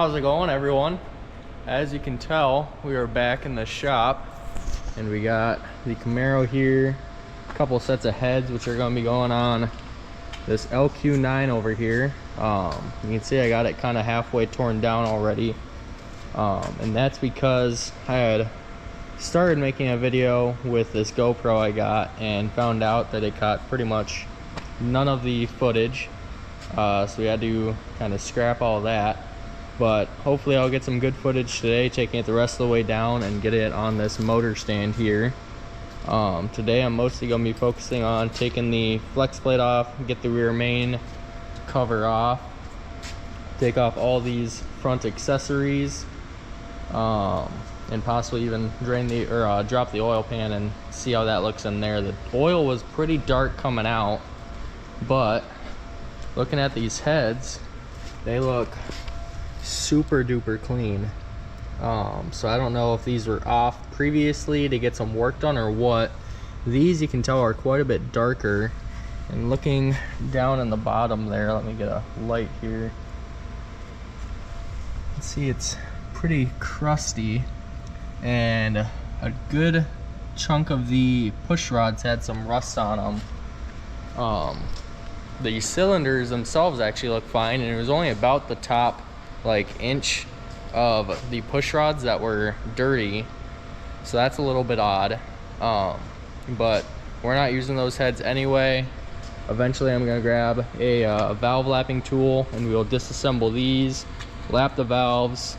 How's it going, everyone? As you can tell, we are back in the shop and we got the Camaro here, a couple sets of heads which are going to be going on this LQ9 over here. You can see I got it kind of halfway torn down already, and that's because I had started making a video with this GoPro I got and found out that it caught pretty much none of the footage, so we had to kind of scrap all that. But hopefully I'll get some good footage today, taking it the rest of the way down and get it on this motor stand here. Today I'm mostly going to be focusing on taking the flex plate off, get the rear main cover off, take off all these front accessories, and possibly even drain the drop the oil pan and see how that looks in there. The oil was pretty dark coming out, but looking at these heads, they look super duper clean. So I don't know if these were off previously to get some work done or what. These, you can tell, are quite a bit darker, and looking down in the bottom there, let me get a light here. Let's see, it's pretty crusty, and a good chunk of the push rods had some rust on them. The cylinders themselves actually look fine, and it was only about the top like inch of the push rods that were dirty, so that's a little bit odd. But we're not using those heads anyway. Eventually I'm going to grab a valve lapping tool and we'll disassemble these, lap the valves,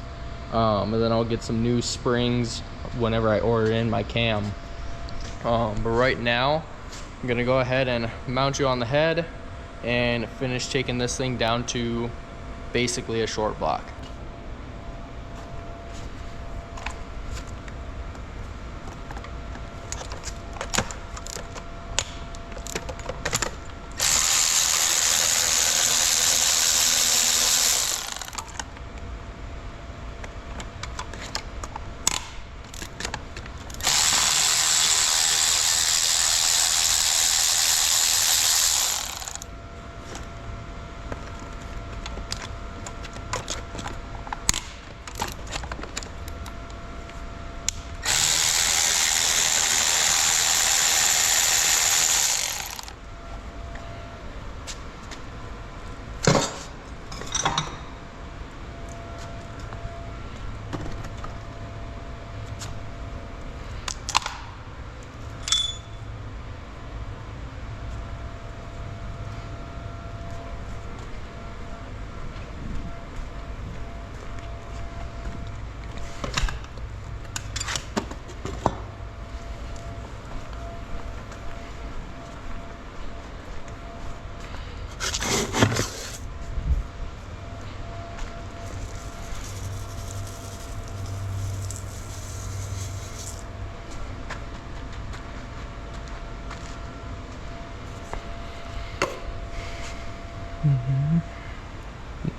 and then I'll get some new springs whenever I order in my cam. But right now I'm going to go ahead and mount you on the head and finish taking this thing down to basically a short block.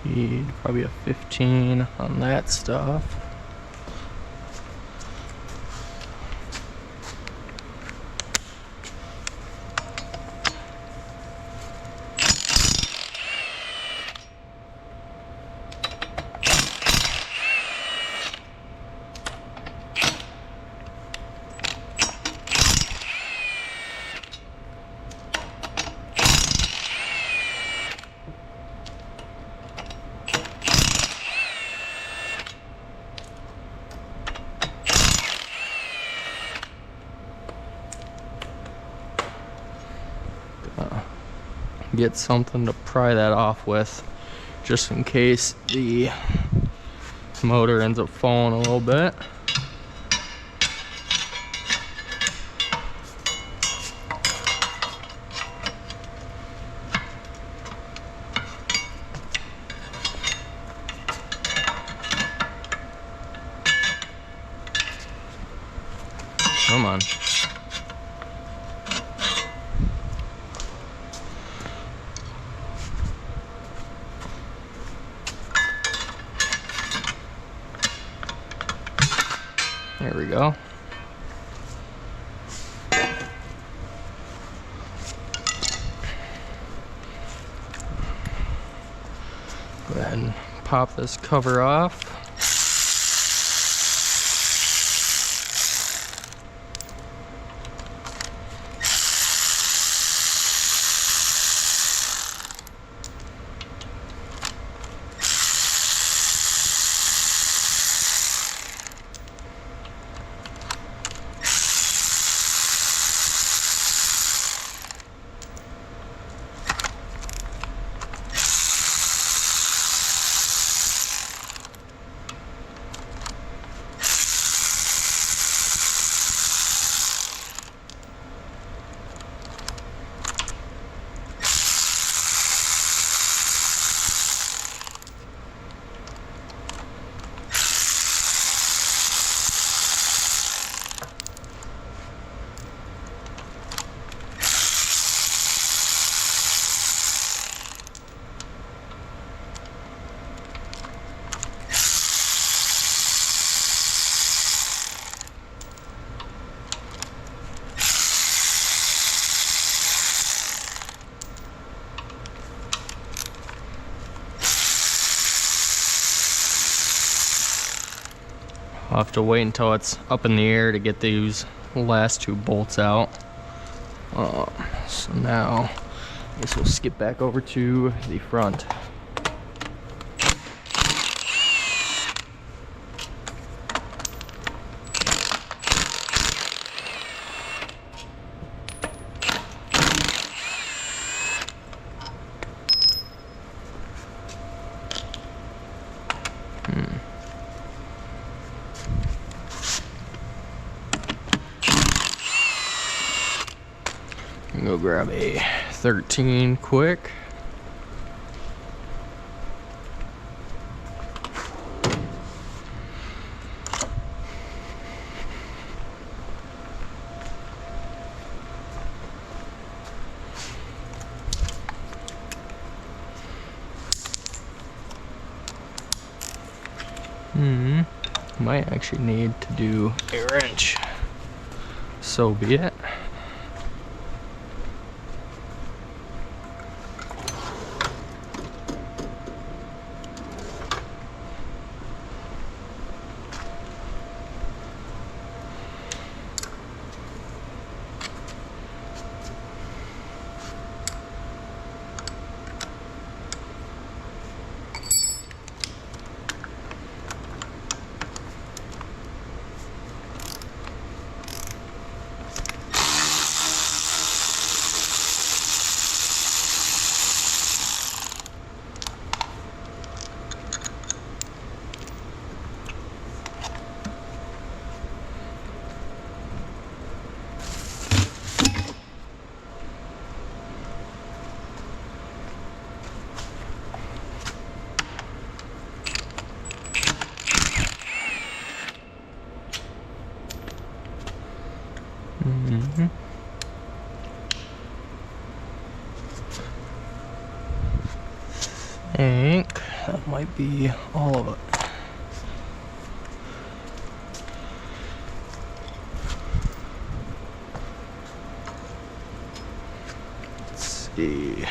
Need probably a 15 on that stuff. Get something to pry that off with, just in case the motor ends up falling a little bit. Come on. There we go. Go ahead and pop this cover off. I'll have to wait until it's up in the air to get these last two bolts out. So now, I guess we'll skip back over to the front. Go grab a 13 quick. Might actually need to do a wrench. So be it. I think that might be all of it. Let's see.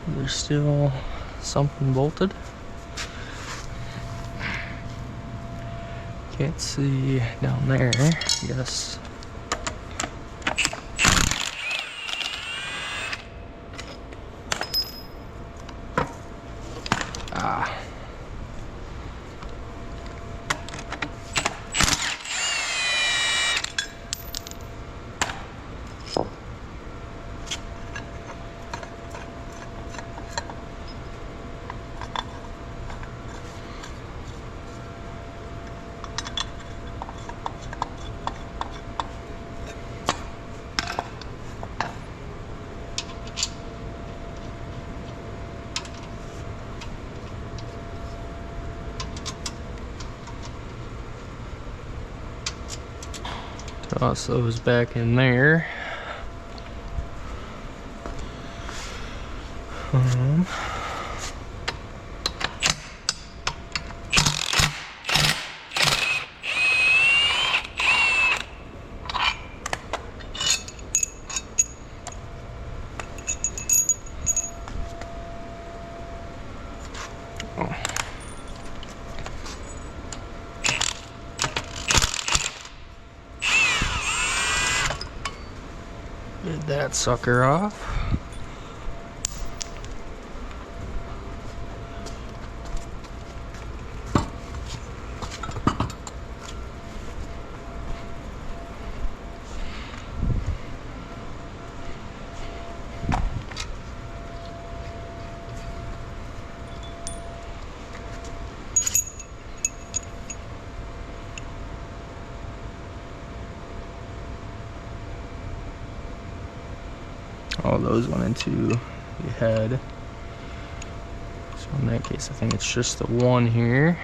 There's still something bolted. Can't see down there. Yes. Ah. Toss those back in there. that sucker off. All those went into the head. So in that case, I think it's just the one here.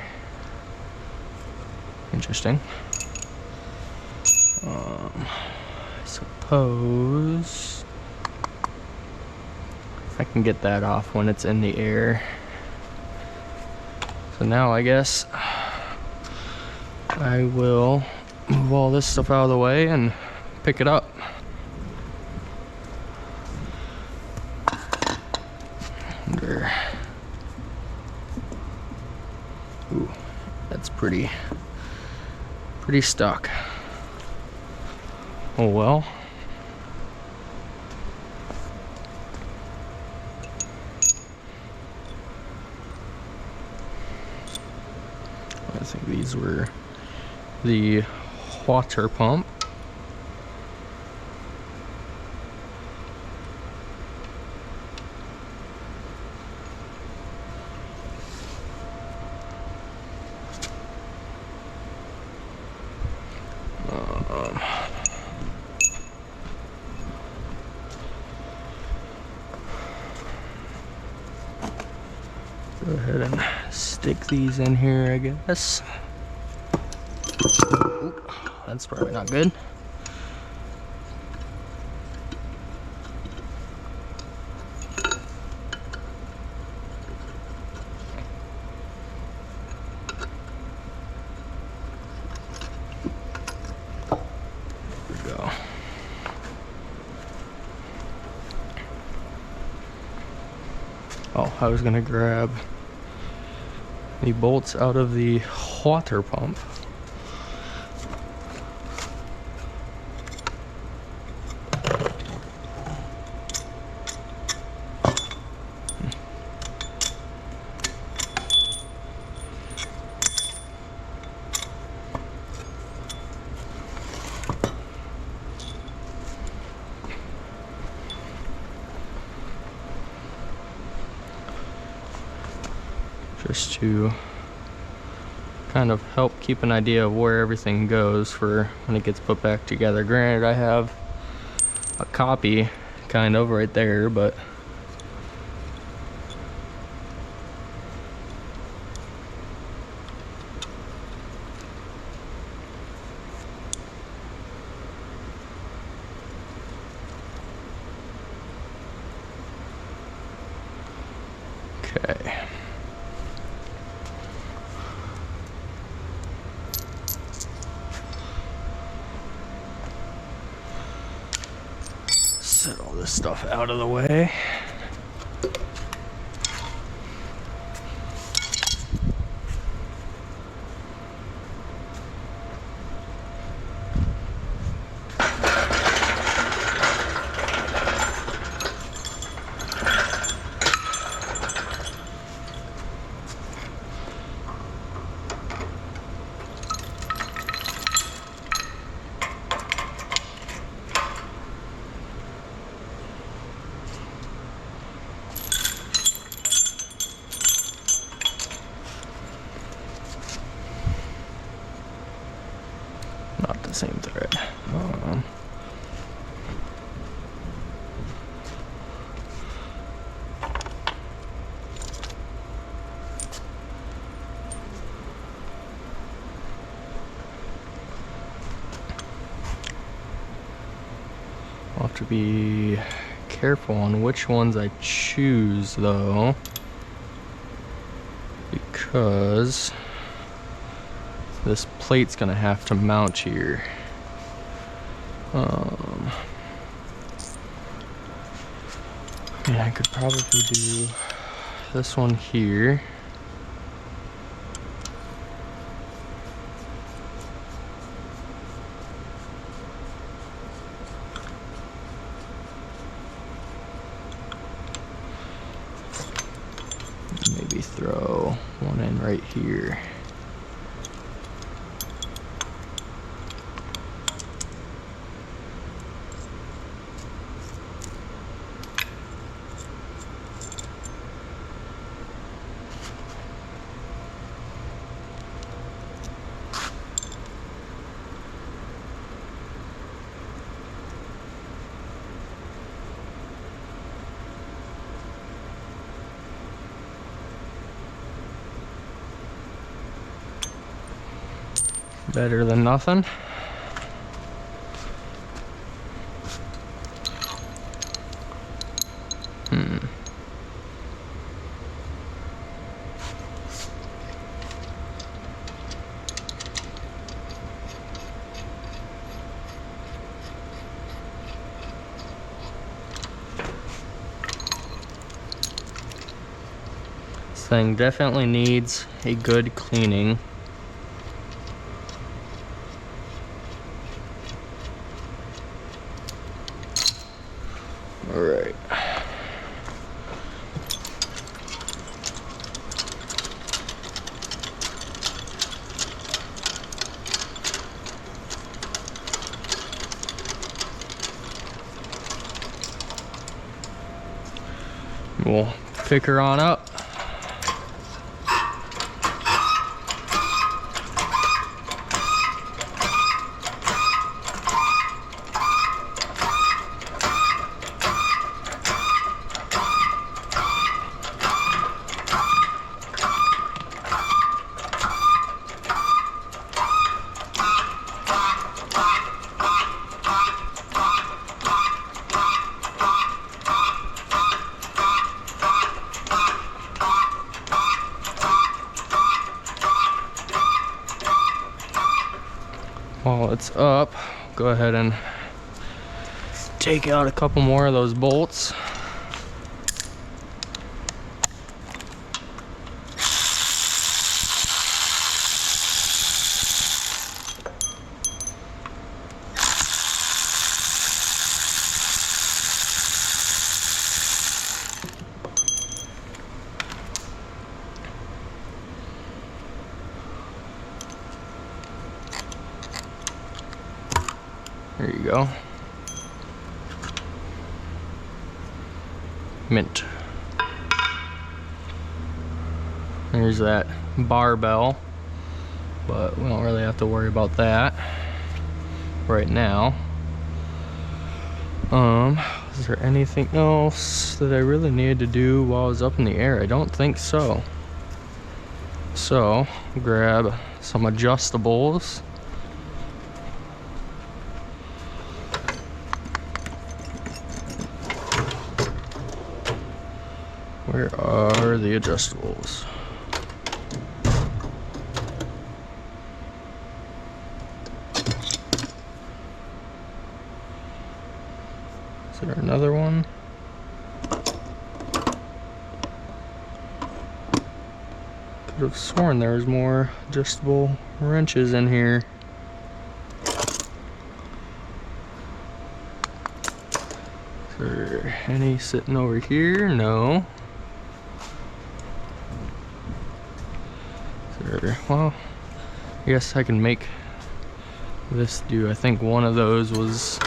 Interesting. I suppose I can get that off when it's in the air. So now I guess I will move all this stuff out of the way and pick it up. Ooh, that's pretty stuck. Oh well. I think these were the water pump. Go ahead and stick these in here, I guess. Oop, that's probably not good. There we go. Oh, I was gonna grab the bolts out of the water pump. Just to kind of help keep an idea of where everything goes for when it gets put back together. Granted, I have a copy kind of right there, but okay. Set all this stuff out of the way. Not the same thread. I'll have to be careful on which ones I choose though, because this plate's gonna have to mount here. Yeah, I could probably do this one here. throw one in right here. Better than nothing. This thing definitely needs a good cleaning. All right. We'll pick her on up. While it's up, go ahead and take out a couple more of those bolts. There you go. Mint. There's that barbell, but we don't really have to worry about that right now. Is there anything else that I really needed to do while I was up in the air? I don't think so. So, grab some adjustables. Where are the adjustables? Is there another one? Could have sworn there was more adjustable wrenches in here. Is there any sitting over here? No. Well, I guess I can make this do. I think one of those was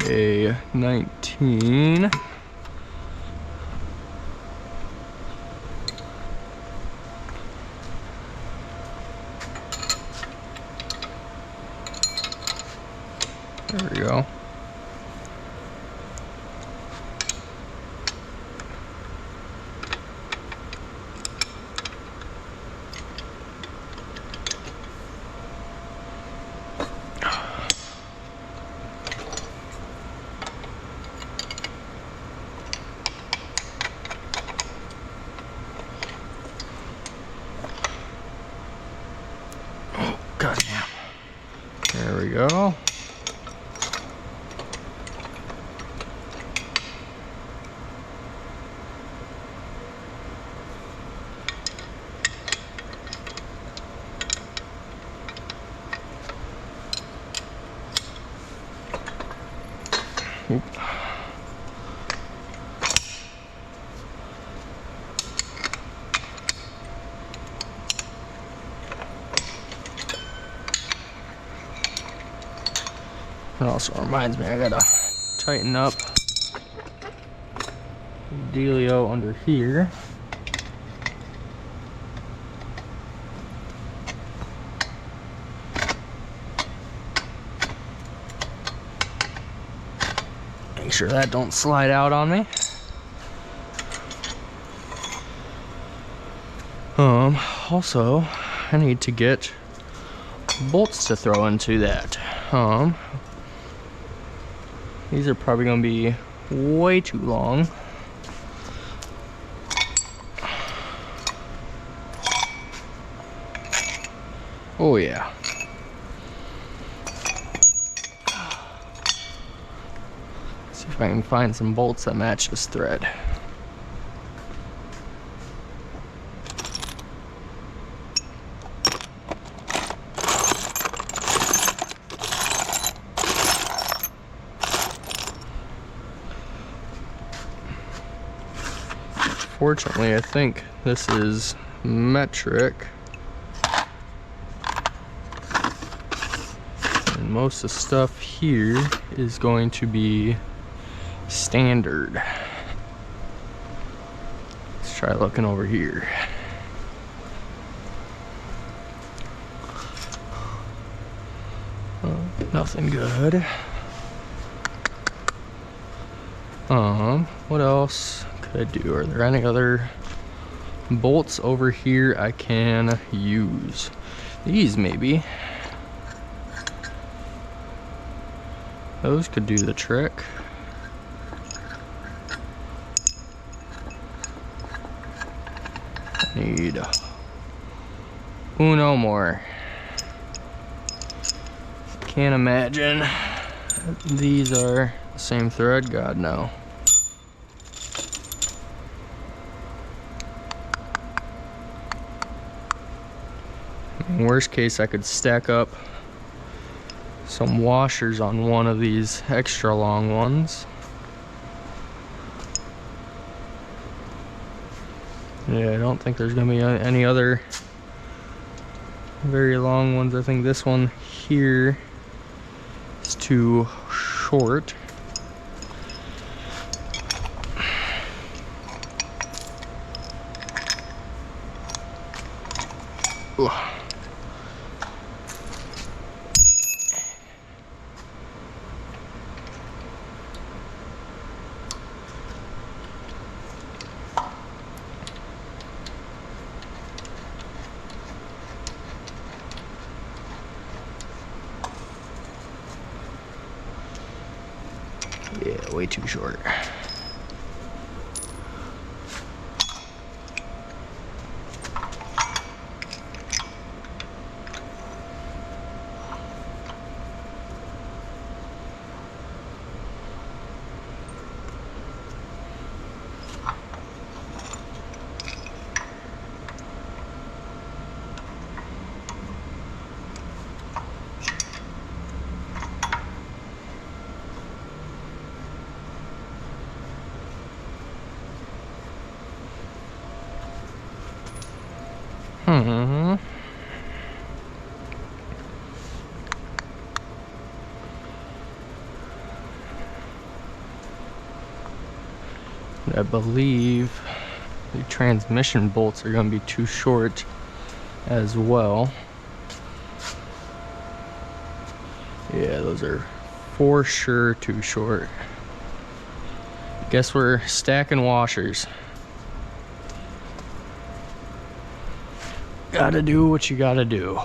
a 19. There we go. Goddamn. There we go. Oop. It also reminds me I gotta tighten up dealio under here. Make sure that don't slide out on me. Also, I need to get bolts to throw into that. These are probably gonna be way too long. Oh yeah. See if I can find some bolts that match this thread. Fortunately, I think this is metric. And most of the stuff here is going to be standard. Let's try looking over here. Nothing good. What else could I do? Are there any other bolts over here I can use? These maybe. Those could do the trick. Need uno more. Can't imagine these are the same thread. God, no. In worst case, I could stack up some washers on one of these extra long ones. Yeah, I don't think there's gonna be any other very long ones. I think this one here is too short. Ugh. Yeah, way too short. I believe the transmission bolts are going to be too short as well. Yeah, those are for sure too short. Guess we're stacking washers. Gotta do what you gotta do.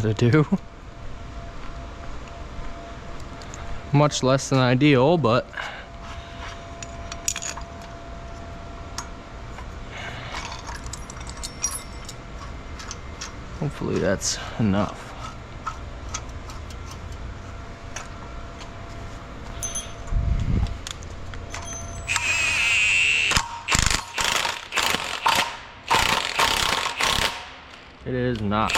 To do. Much less than ideal, but hopefully that's enough. It is not.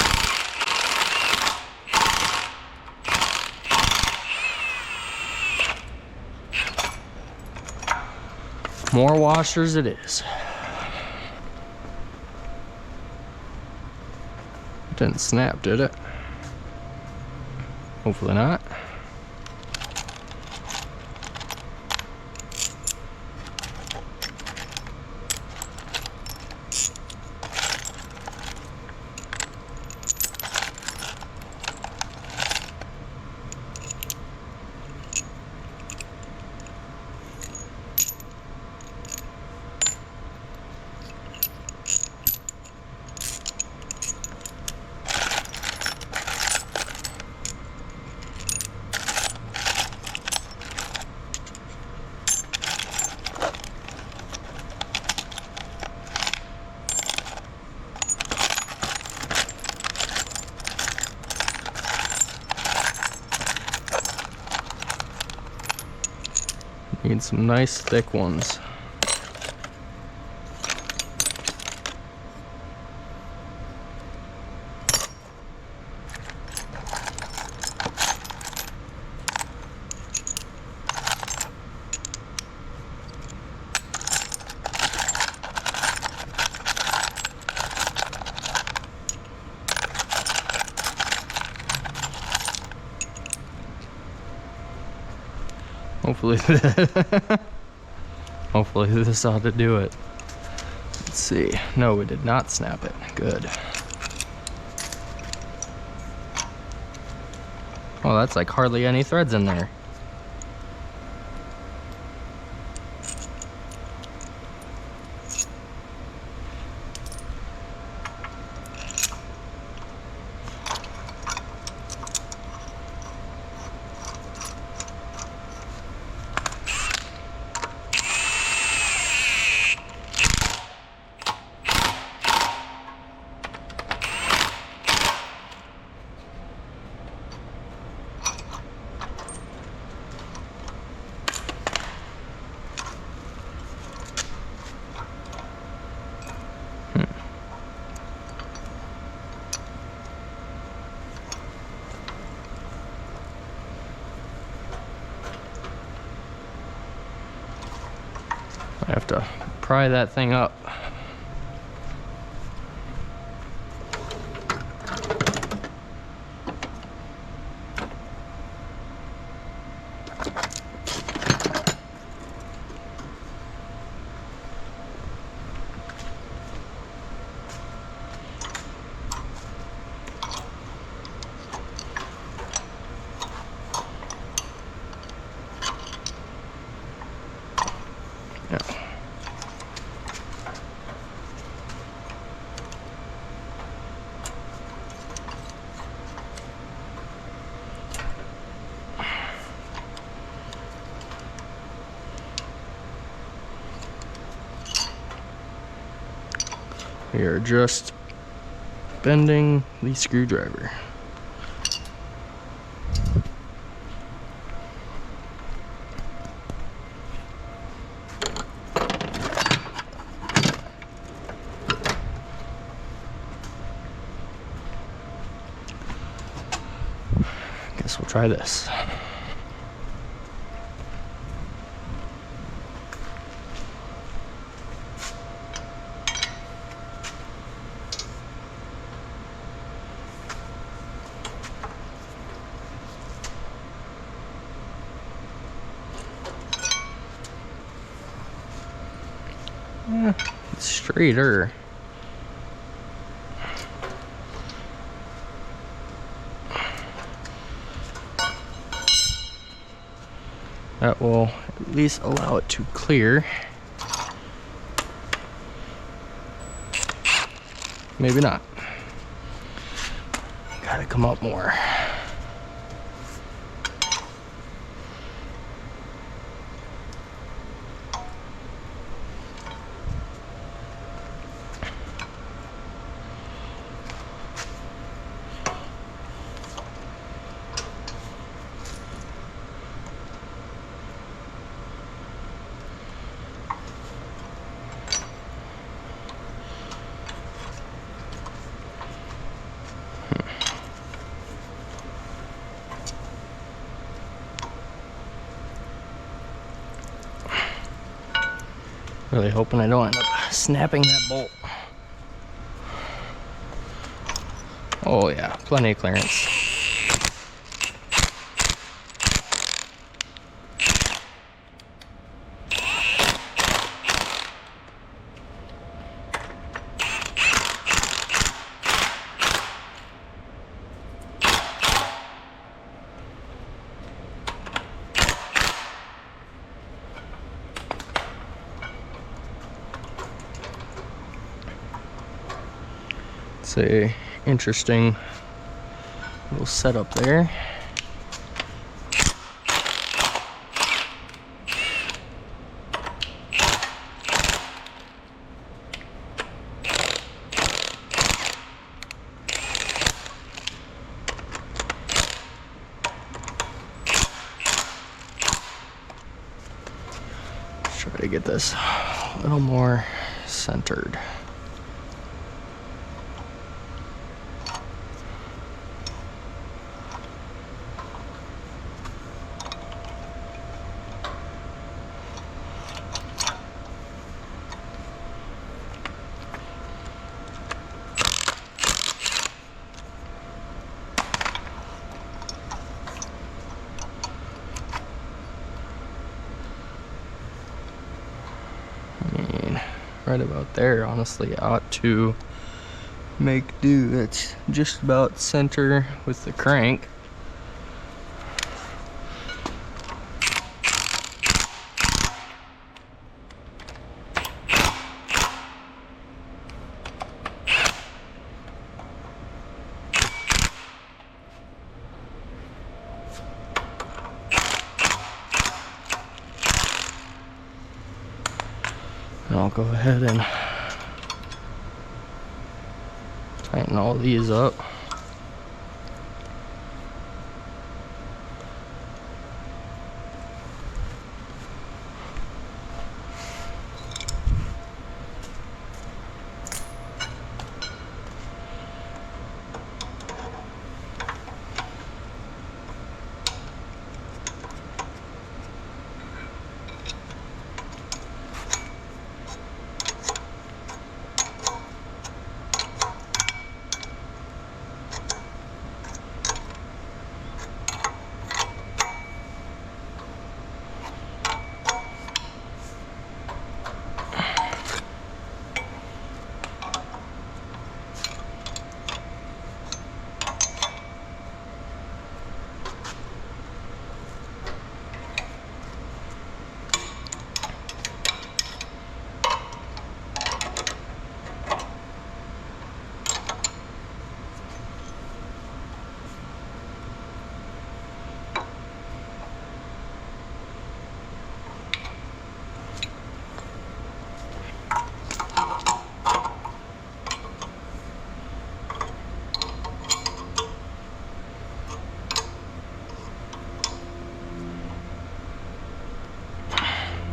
More washers it is. Didn't snap, did it? Hopefully not. Need some nice thick ones. Hopefully this ought to do it. Let's see. No, we did not snap it. Good. Oh, that's like hardly any threads in there. I have to pry that thing up. Yeah. We are just bending the screwdriver. Guess we'll try this. It's straighter. That will at least allow it to clear. Maybe not. Gotta come up more. Really hoping I don't end up snapping that bolt. Oh yeah, plenty of clearance. It's a interesting little setup there. Let's try to get this a little more centered. Right about there, honestly, ought to make do. It's just about center with the crank. And I'll go ahead and tighten all these up.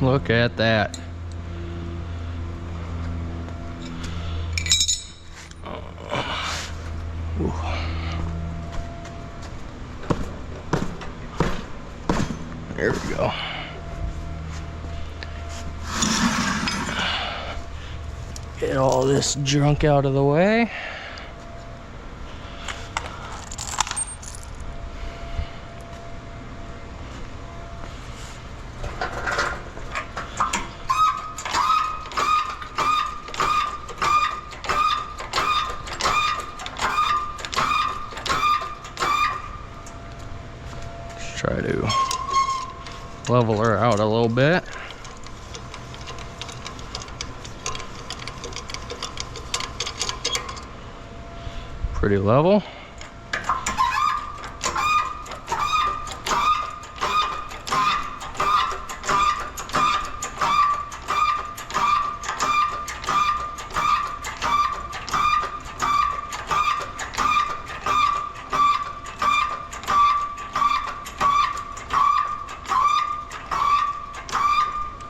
Look at that. Ooh. There we go. Get all this junk out of the way. Try to level her out a little bit. Pretty level.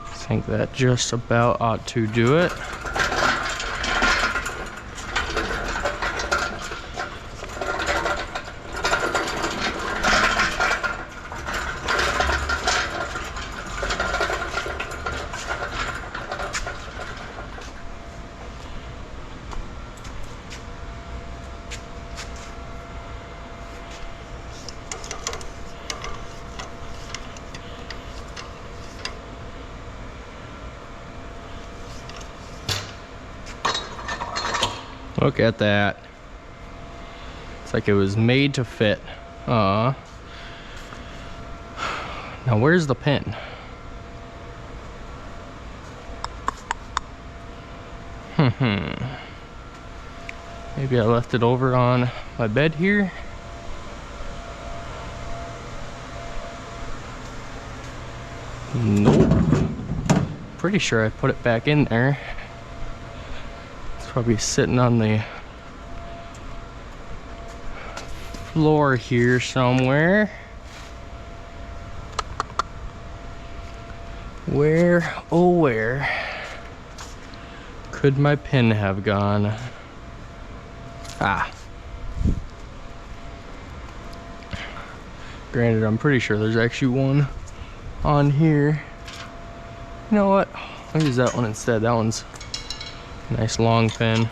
I think that just about ought to do it. Look at that. It's like it was made to fit. Now where's the pin? Maybe I left it over on my bed here. Nope. Pretty sure I put it back in there. It's probably sitting on the floor here somewhere. Where, oh where could my pin have gone? Ah. Granted, I'm pretty sure there's actually one on here. You know what? I'll use that one instead. That one's a nice long pin.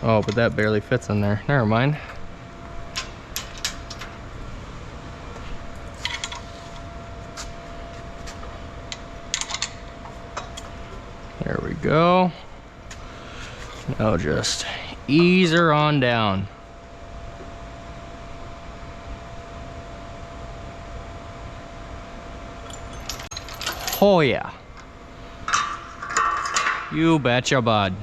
Oh, but that barely fits in there. Never mind. There we go. Now just ease her on down. Oh yeah. You betcha, bud.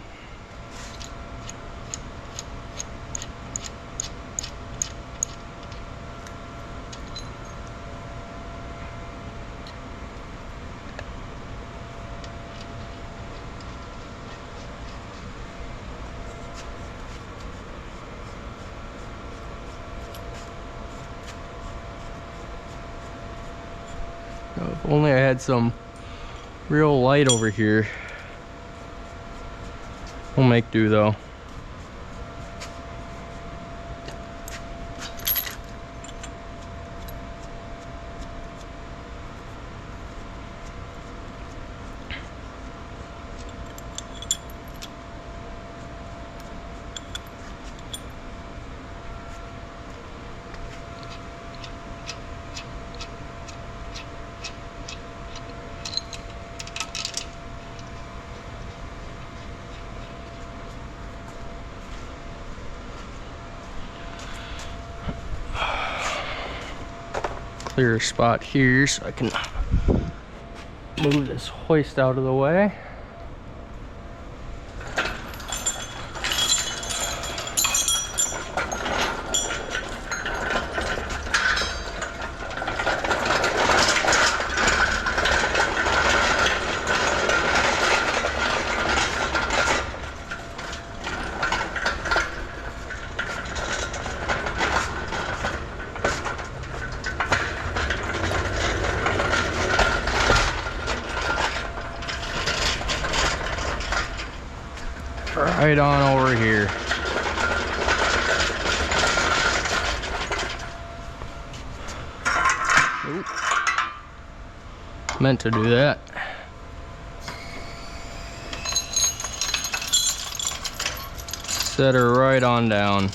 If only I had some real light over here. We'll make do though. Clear spot here so I can move this hoist out of the way. Right on over here. Oop. Meant to do that. Set her right on down.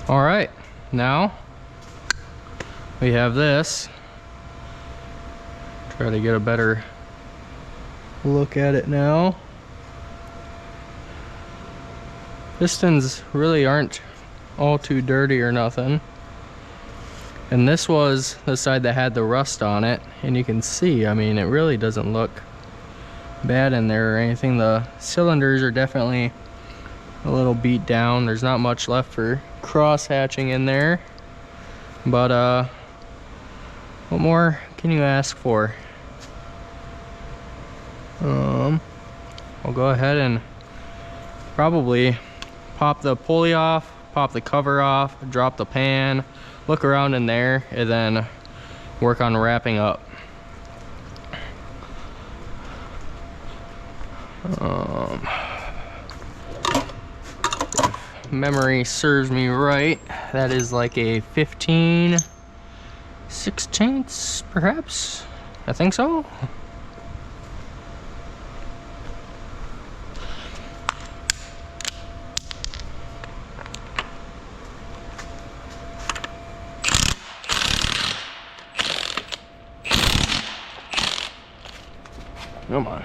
All right, now we have this. Try to get a better look at it now. Pistons really aren't all too dirty or nothing. And this was the side that had the rust on it. And you can see, I mean, it really doesn't look bad in there or anything. The cylinders are definitely a little beat down. There's not much left for cross hatching in there. But what more can you ask for? I'll go ahead and probably pop the pulley off, pop the cover off, drop the pan, look around in there, and then work on wrapping up. If memory serves me right, that is like a 15/16 perhaps? I think so. Come on.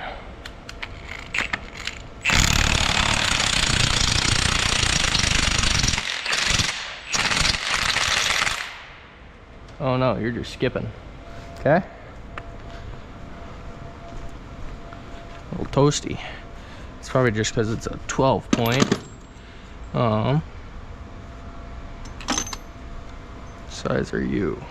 Oh no, you're just skipping. Okay. A little toasty. It's probably just because it's a 12 point. Size are you?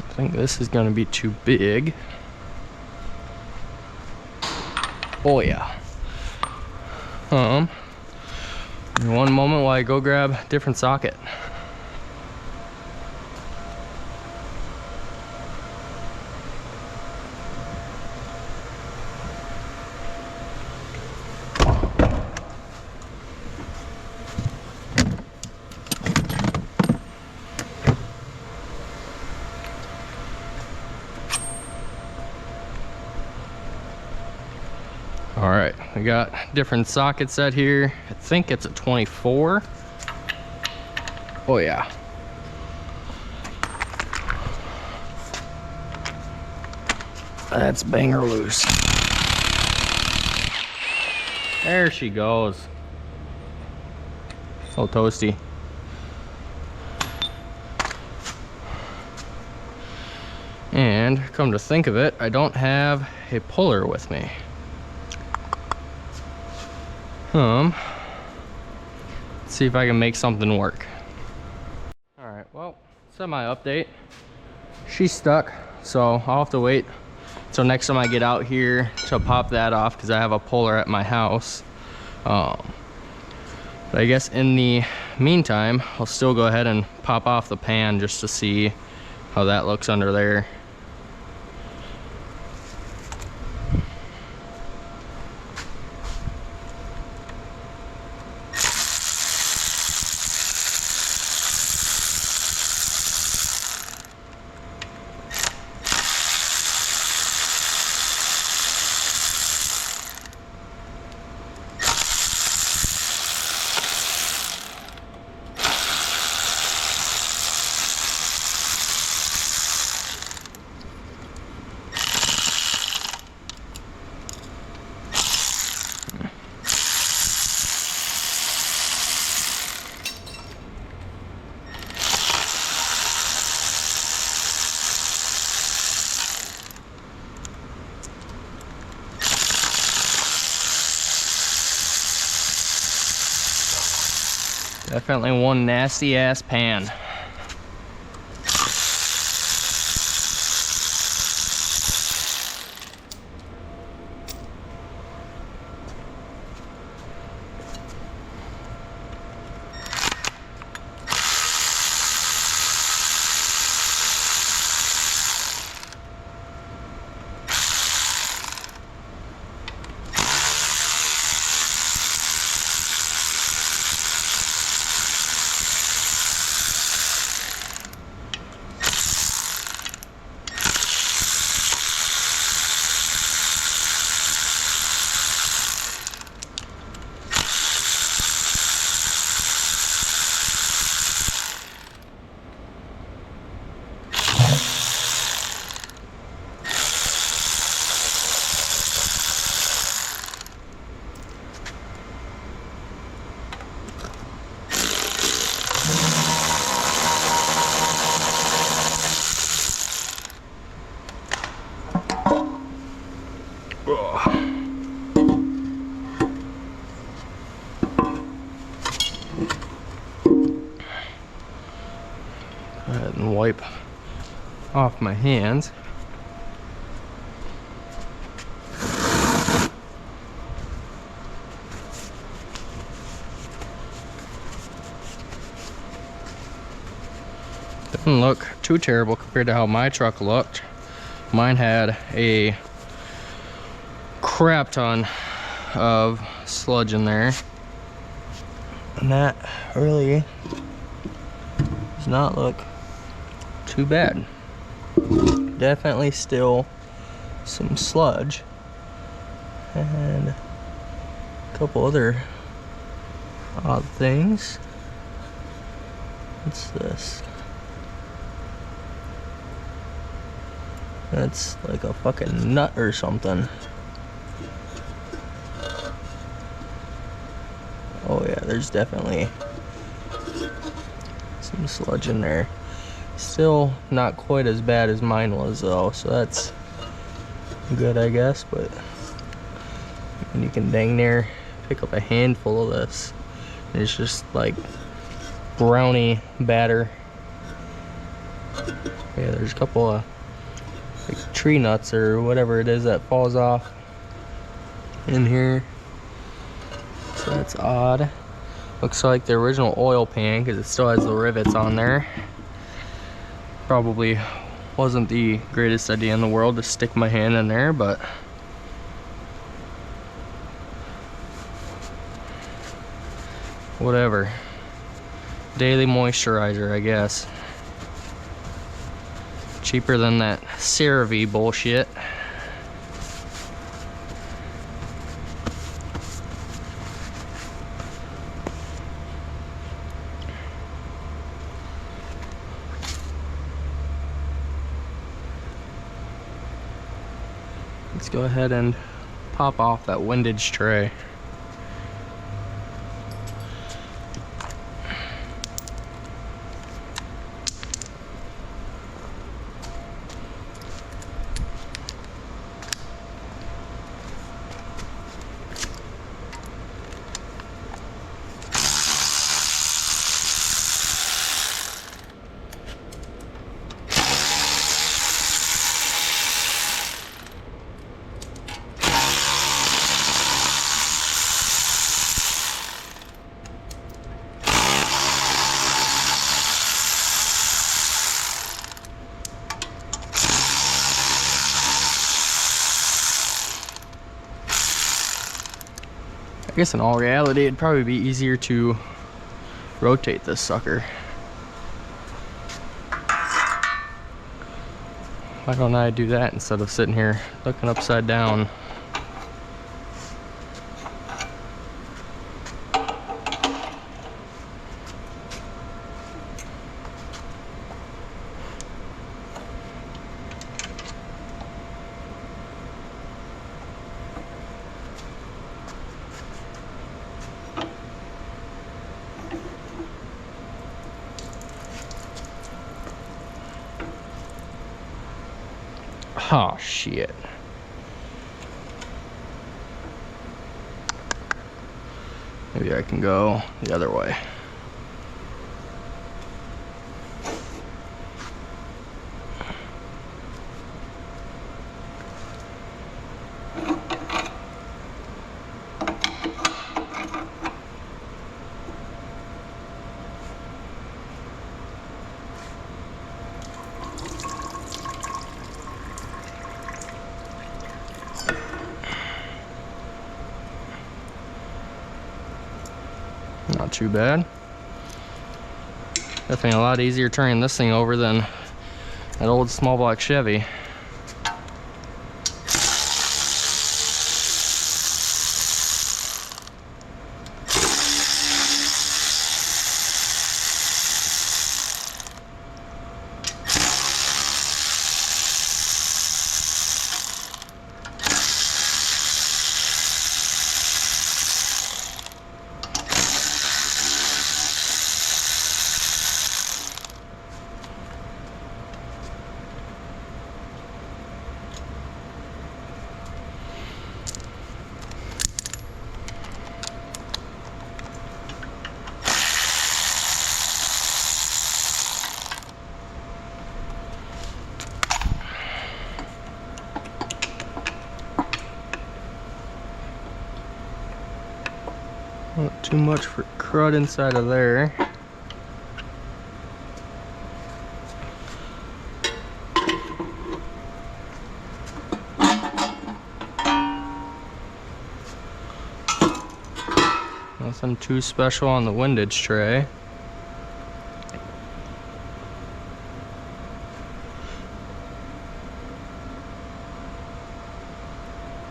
I think this is gonna be too big. Oh yeah. In one moment while I go grab a different socket. All right, we got different socket set here. I think it's a 24. Oh yeah. That's banger loose. There she goes. So toasty. And come to think of it, I don't have a puller with me. Let's see if I can make something work. All right, well, semi-update. She's stuck, so I'll have to wait till next time I get out here to pop that off because I have a puller at my house. But I guess in the meantime, I'll still go ahead and pop off the pan just to see how that looks under there. Definitely one nasty ass pan. Go ahead and wipe off my hands. Doesn't look too terrible compared to how my truck looked. Mine had a crap ton of sludge in there, and that really does not look too bad. Definitely still some sludge and a couple other odd things. What's this? That's like a fucking nut or something. Oh yeah, there's definitely some sludge in there. Still not quite as bad as mine was though, so that's good, I guess. But and you can dang near pick up a handful of this. And it's just like brownie batter. Yeah, there's a couple of like tree nuts or whatever it is that falls off in here. So that's odd. Looks like the original oil pan because it still has the rivets on there. Probably wasn't the greatest idea in the world to stick my hand in there, but whatever. Daily moisturizer, I guess. Cheaper than that CeraVe bullshit. Let's go ahead and pop off that windage tray. I guess in all reality, it'd probably be easier to rotate this sucker. Why don't I do that instead of sitting here looking upside down? Oh shit. Maybe I can go the other way. Not too bad. Definitely a lot easier turning this thing over than that old small block Chevy. Not too much for crud inside of there. Nothing too special on the windage tray.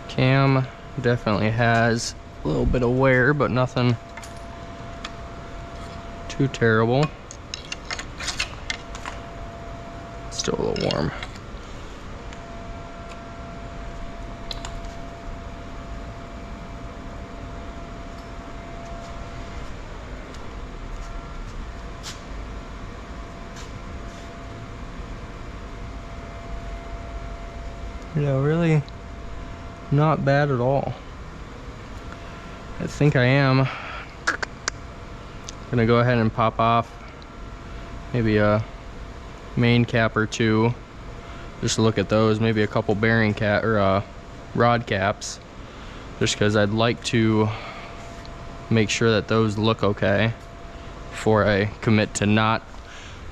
Cam definitely has a little bit of wear, but nothing too terrible. Still a little warm. Yeah, really not bad at all. I think I am gonna go ahead and pop off maybe a main cap or two, just to look at those, maybe a couple bearing cap or rod caps, just because I'd like to make sure that those look okay before I commit to not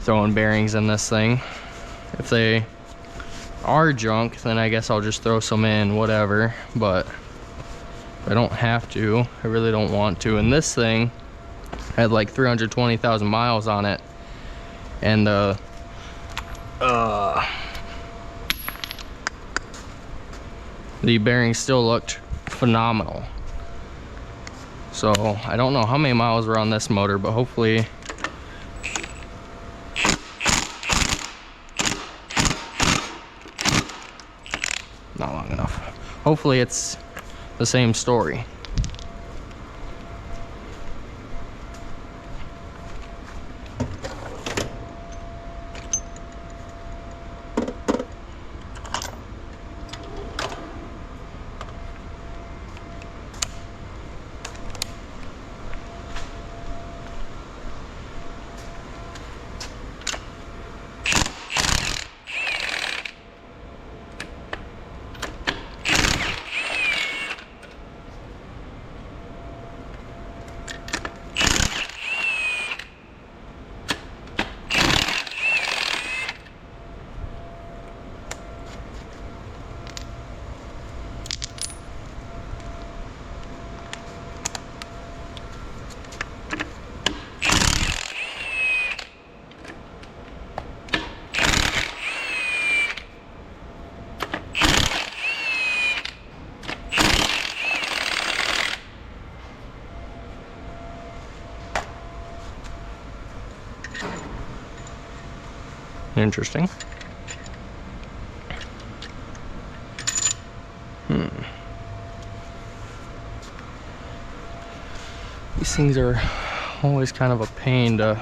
throwing bearings in this thing. If they are junk, then I guess I'll just throw some in, whatever, but I don't have to. I really don't want to. And this thing had like 320,000 miles on it, and the bearings still looked phenomenal. So I don't know how many miles were on this motor, but hopefully not long enough. Hopefully it's the same story. Interesting. These things are always kind of a pain to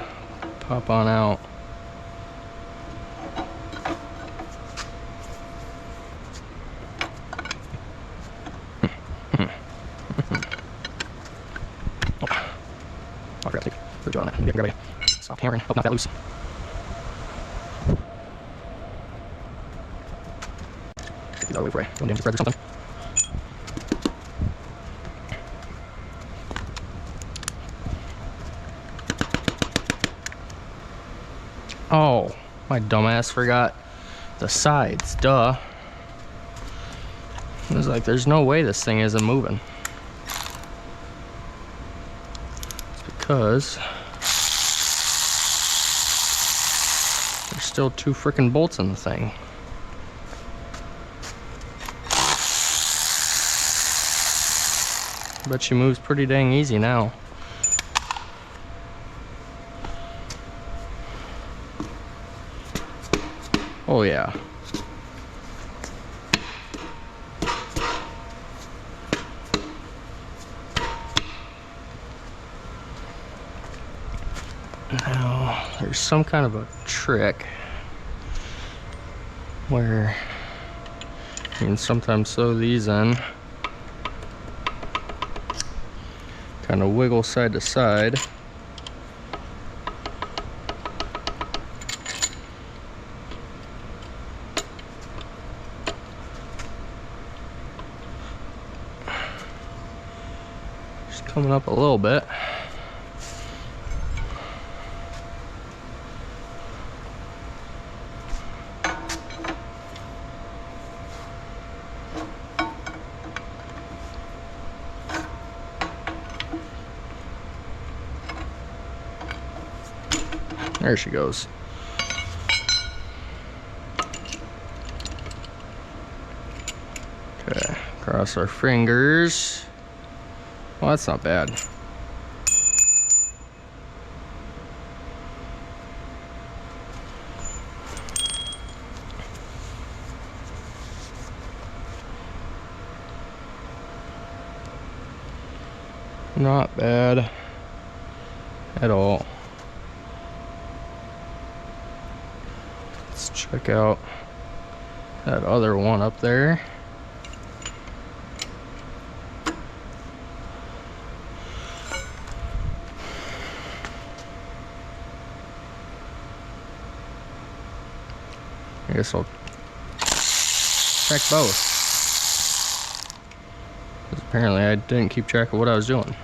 pop on out. I'll grab it. Put it on it. Maybe I can grab it. Stop hammering. Hope not that loose. Get these out of the way before I go into threads or something. Oh, my dumbass forgot the sides. Duh. It was like, there's no way this thing isn't moving. It's because there's still 2 freaking bolts in the thing. Bet she moves pretty dang easy now. Oh yeah. Now, there's some kind of a trick where you can sometimes sew these in, kind of wiggle side to side. Just coming up a little bit. There she goes. Okay, cross our fingers. Well, that's not bad. Not bad at all. Let's check out that other one up there. I guess I'll check both. 'Cause apparently I didn't keep track of what I was doing.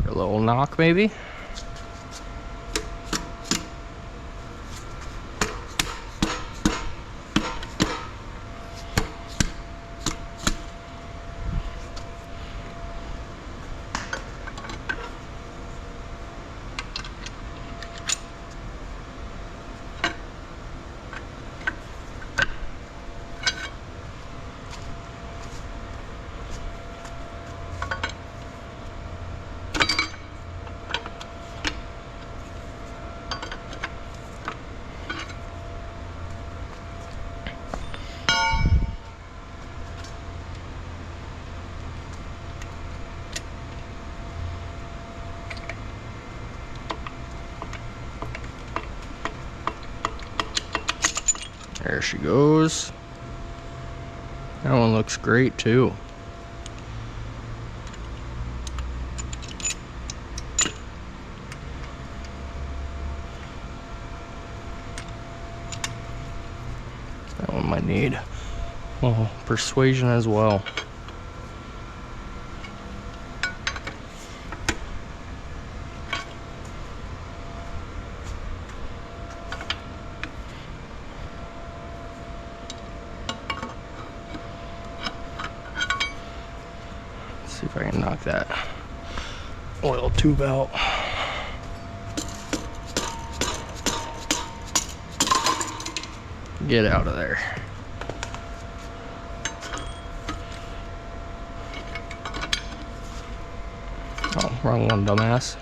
A little knock maybe. There she goes. That one looks great too. That one might need a little persuasion as well. See if I can knock that oil tube out. Get out of there. Oh, wrong one, dumbass.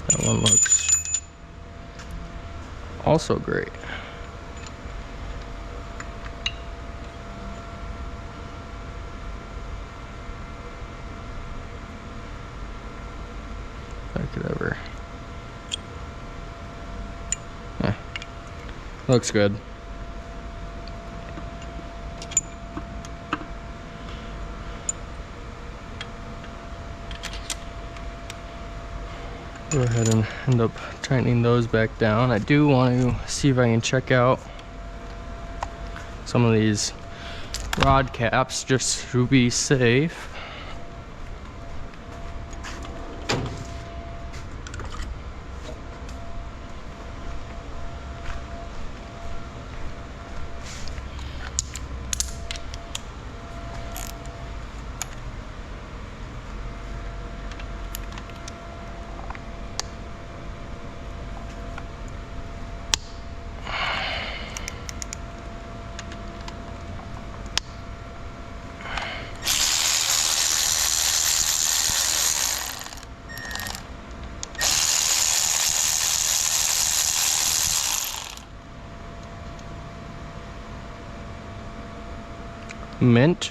That one looks also great. If I could ever. Yeah. Looks good. Go ahead and end up tightening those back down. I do want to see if I can check out some of these rod caps just to be safe. Mint.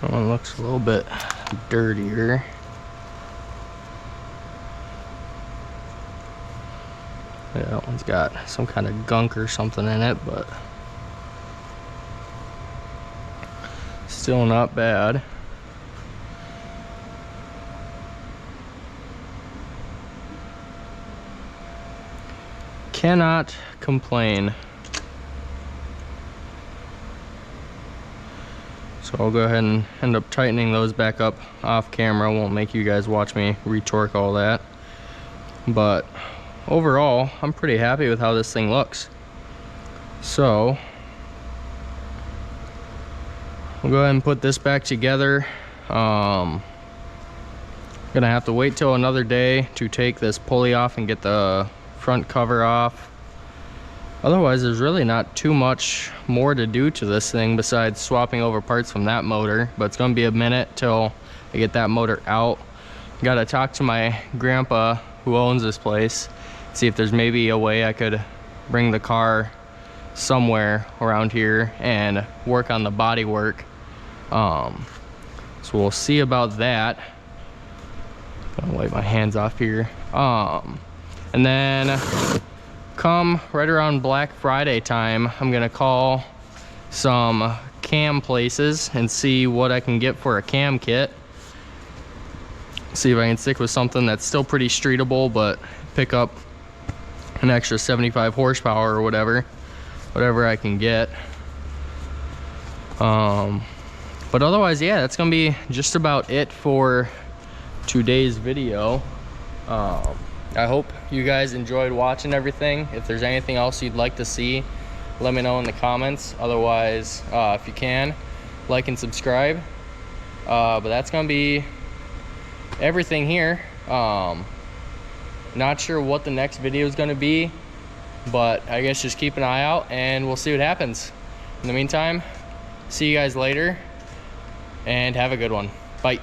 That one looks a little bit dirtier. Yeah, that one's got some kind of gunk or something in it, but still not bad. Cannot complain. So I'll go ahead and end up tightening those back up off camera. Won't make you guys watch me retorque all that. But overall, I'm pretty happy with how this thing looks. So we'll go ahead and put this back together. Gonna have to wait till another day to take this pulley off and get the front cover off. Otherwise, there's really not too much more to do to this thing besides swapping over parts from that motor, but it's gonna be a minute till I get that motor out. Gotta talk to my grandpa who owns this place, see if there's maybe a way I could bring the car somewhere around here and work on the body work. So we'll see about that. I'll wipe my hands off here. And then come right around Black Friday time, I'm gonna call some cam places and see what I can get for a cam kit. See if I can stick with something that's still pretty streetable, but pick up an extra 75 horsepower or whatever I can get. But otherwise, yeah, that's gonna be just about it for today's video. I hope you guys enjoyed watching everything. If there's anything else you'd like to see, let me know in the comments. Otherwise, if you can, like and subscribe. But that's gonna be everything here. Not sure what the next video is gonna be, but I guess just keep an eye out and we'll see what happens. In the meantime, see you guys later and have a good one. Bye.